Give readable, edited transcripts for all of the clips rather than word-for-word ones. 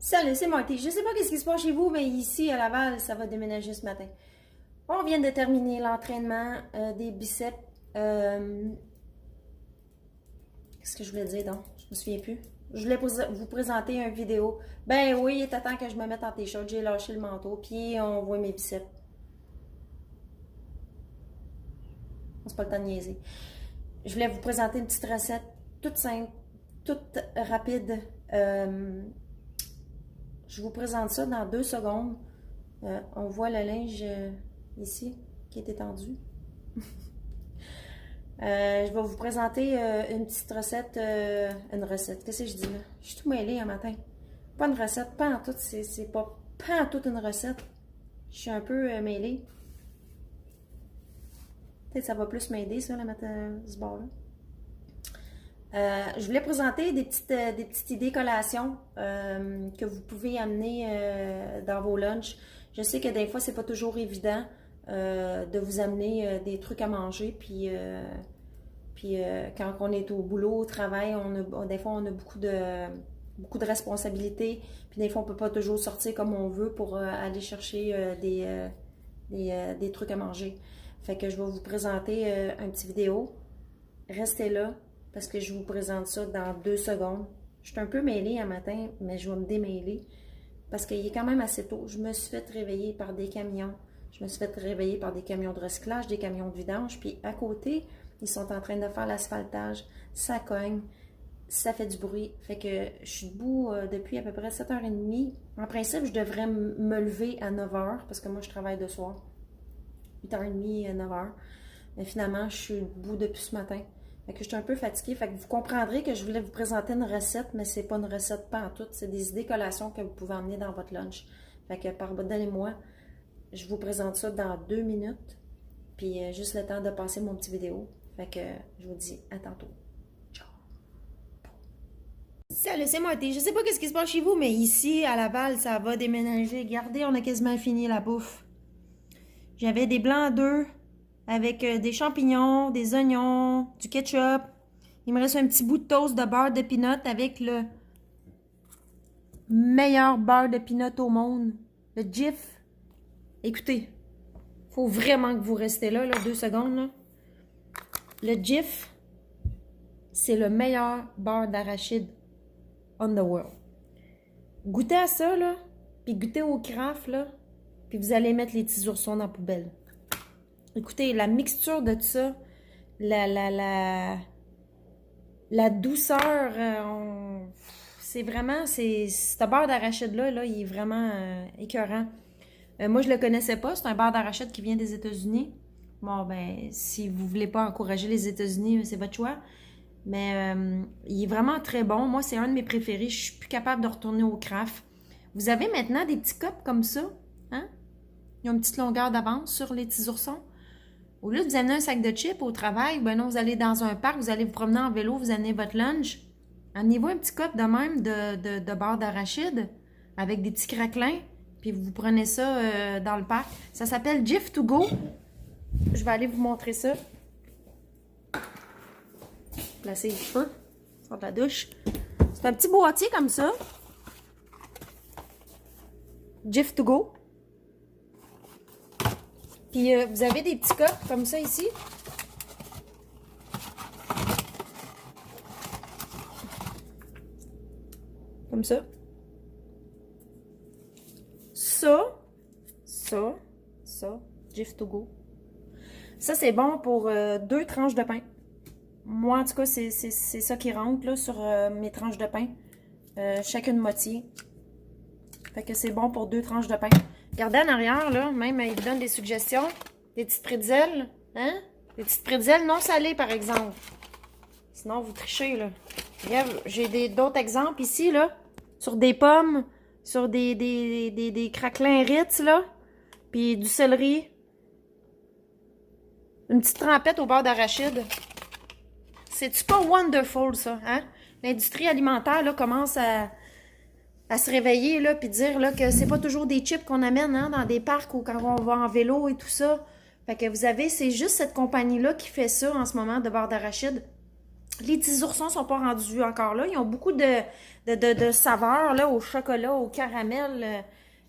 Salut, c'est Marty. Je sais pas qu'est-ce qui se passe chez vous, mais ici à Laval, ça va déménager ce matin. On vient de terminer l'entraînement des biceps. Qu'est-ce que je voulais dire donc? Je me souviens plus. Je voulais vous présenter une vidéo. Ben oui, il est temps que je me mette en t-shirt. J'ai lâché le manteau, puis on voit mes biceps. C'est pas le temps de niaiser. Je voulais vous présenter une petite recette toute simple, toute rapide. Je vous présente ça dans 2 secondes. On voit le linge ici qui est étendu. Je vais vous présenter une petite recette. Une recette, qu'est-ce que je dis là? Je suis tout mêlée un matin. Pas une recette, pas en tout, c'est pas en toute une recette. Je suis un peu mêlée. Peut-être que ça va plus m'aider ça, la mettre ce bord-là. Je voulais présenter des petites idées collations que vous pouvez amener dans vos lunchs. Je sais que des fois, c'est pas toujours évident de vous amener des trucs à manger. Puis quand on est au boulot, au travail, des fois, on a beaucoup de responsabilités. Puis des fois, on peut pas toujours sortir comme on veut pour aller chercher des trucs à manger. Fait que je vais vous présenter un petit vidéo. Restez là. Parce que je vous présente ça dans 2 secondes. Je suis un peu mêlée un matin, mais je vais me démêler. Parce qu'il est quand même assez tôt. Je me suis fait réveiller par des camions. Je me suis fait réveiller par des camions de recyclage, des camions de vidange. Puis à côté, ils sont en train de faire l'asphaltage. Ça cogne. Ça fait du bruit. Fait que je suis debout depuis à peu près 7h30. En principe, je devrais me lever à 9h. Parce que moi, je travaille de soir. 8h30 à 9h. Mais finalement, je suis debout depuis ce matin. Fait que je suis un peu fatiguée. Fait que vous comprendrez que je voulais vous présenter une recette, mais c'est pas une recette pas en tout. C'est des idées collations que vous pouvez emmener dans votre lunch. Fait que pardonnez-moi, je vous présente ça dans 2 minutes. Puis juste le temps de passer mon petit vidéo. Fait que je vous dis à tantôt. Ciao. Salut, c'est Marty. Je sais pas qu'est-ce qui se passe chez vous, mais ici, à Laval, ça va déménager. Regardez, on a quasiment fini la bouffe. J'avais des blancs d'œufs avec des champignons, des oignons, du ketchup. Il me reste un petit bout de toast de beurre de peanut avec le meilleur beurre de peanut au monde, le Jif. Écoutez, faut vraiment que vous restez là, 2 secondes. Là. Le Jif, c'est le meilleur beurre d'arachide on the world. Goûtez à ça, là, puis goûtez au Kraft, là, puis vous allez mettre les petits oursons dans la poubelle. Écoutez, la mixture de tout ça, la douceur, c'est vraiment, ce beurre d'arachide-là, là, il est vraiment écœurant. Moi, je le connaissais pas, c'est un beurre d'arachide qui vient des États-Unis. Bon, ben, si vous voulez pas encourager les États-Unis, c'est votre choix. Mais il est vraiment très bon. Moi, c'est un de mes préférés. Je suis plus capable de retourner au Kraft. Vous avez maintenant des petits cups comme ça, hein? Ils ont une petite longueur d'avance sur les petits oursons. Au lieu de vous amener un sac de chips au travail, ben non, vous allez dans un parc, vous allez vous promener en vélo, vous amenez votre lunch. Amenez-vous un petit cup de même de beurre d'arachide avec des petits craquelins, puis vous prenez ça dans le parc. Ça s'appelle Jif to go. Je vais aller vous montrer ça. Placer les cheveux, sur de la douche. C'est un petit boîtier comme ça. Jif to go. Puis vous avez des petits cups comme ça ici. Comme ça. Ça. Jif to go. Ça, c'est bon pour 2 tranches de pain. Moi, en tout cas, c'est ça qui rentre là, sur mes tranches de pain. Chacune moitié. Fait que c'est bon pour 2 tranches de pain. Regardez en arrière, là, même, il vous donne des suggestions. Des petites pretzels, hein? Des petites pretzels non salées, par exemple. Sinon, vous trichez, là. J'ai d'autres exemples ici, là. Sur des pommes, sur des craquelins Ritz, là. Puis du céleri. Une petite trempette au beurre d'arachide. C'est-tu pas wonderful, ça, hein? L'industrie alimentaire, là, commence à se réveiller, là, puis dire, là, que c'est pas toujours des chips qu'on amène, hein, dans des parcs ou quand on va en vélo et tout ça. Fait que vous avez, c'est juste cette compagnie-là qui fait ça en ce moment de beurre d'arachide. Les petits oursons sont pas rendus encore là. Ils ont beaucoup de saveurs là, au chocolat, au caramel.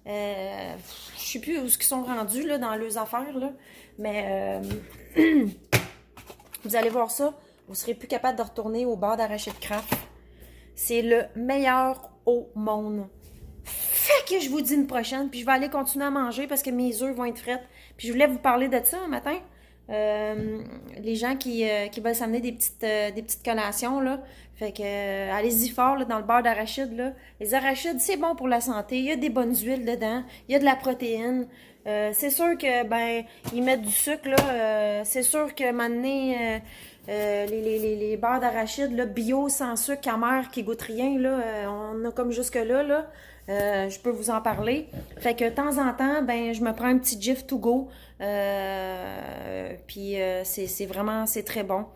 Je sais plus où ils sont rendus là, dans leurs affaires. Là. Mais vous allez voir ça. Vous serez plus capable de retourner au bar d'arachide Kraft. C'est le meilleur au monde. Fait que je vous dis une prochaine, puis je vais aller continuer à manger parce que mes œufs vont être frettes. Puis je voulais vous parler de ça un matin. Les gens qui veulent s'amener des petites collations, là. Fait que allez-y fort là, dans le beurre d'arachide. Là. Les arachides, c'est bon pour la santé. Il y a des bonnes huiles dedans. Il y a de la protéine. C'est sûr que ben ils mettent du sucre là. C'est sûr que maintenant les beurres d'arachide là, bio sans sucre amer qui goûtent rien là, on a comme jusque là. Je peux vous en parler. Fait que de temps en temps, ben je me prends un petit Jif to go. Puis c'est vraiment c'est très bon.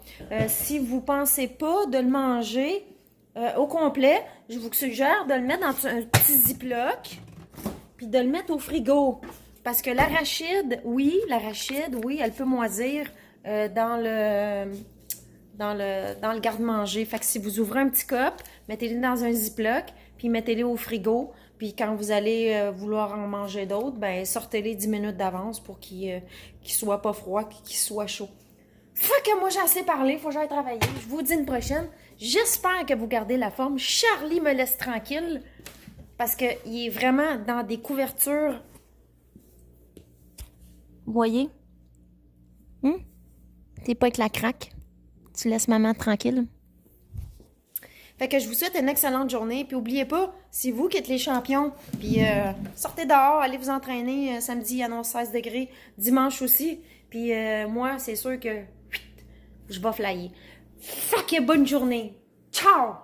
Si vous pensez pas de le manger au complet, je vous suggère de le mettre dans un petit ziploc puis de le mettre au frigo. Parce que l'arachide, oui, elle peut moisir dans le garde-manger. Fait que si vous ouvrez un petit cop, mettez-le dans un ziploc, puis mettez-les au frigo. Puis quand vous allez vouloir en manger d'autres, ben sortez-les 10 minutes d'avance pour qu'ils soient pas froids, qu'ils soient chauds. Fait que moi j'ai assez parlé, faut que j'aille travailler. Je vous dis une prochaine. J'espère que vous gardez la forme. Charlie me laisse tranquille parce qu'il est vraiment dans des couvertures. Vous voyez? T'es pas avec la craque. Tu laisses maman tranquille. Fait que je vous souhaite une excellente journée. Puis oubliez pas, c'est vous qui êtes les champions. Puis sortez dehors, allez vous entraîner. Samedi, il annonce 16 degrés. Dimanche aussi. Puis moi, c'est sûr que je vais flyer. Fait que bonne journée. Ciao!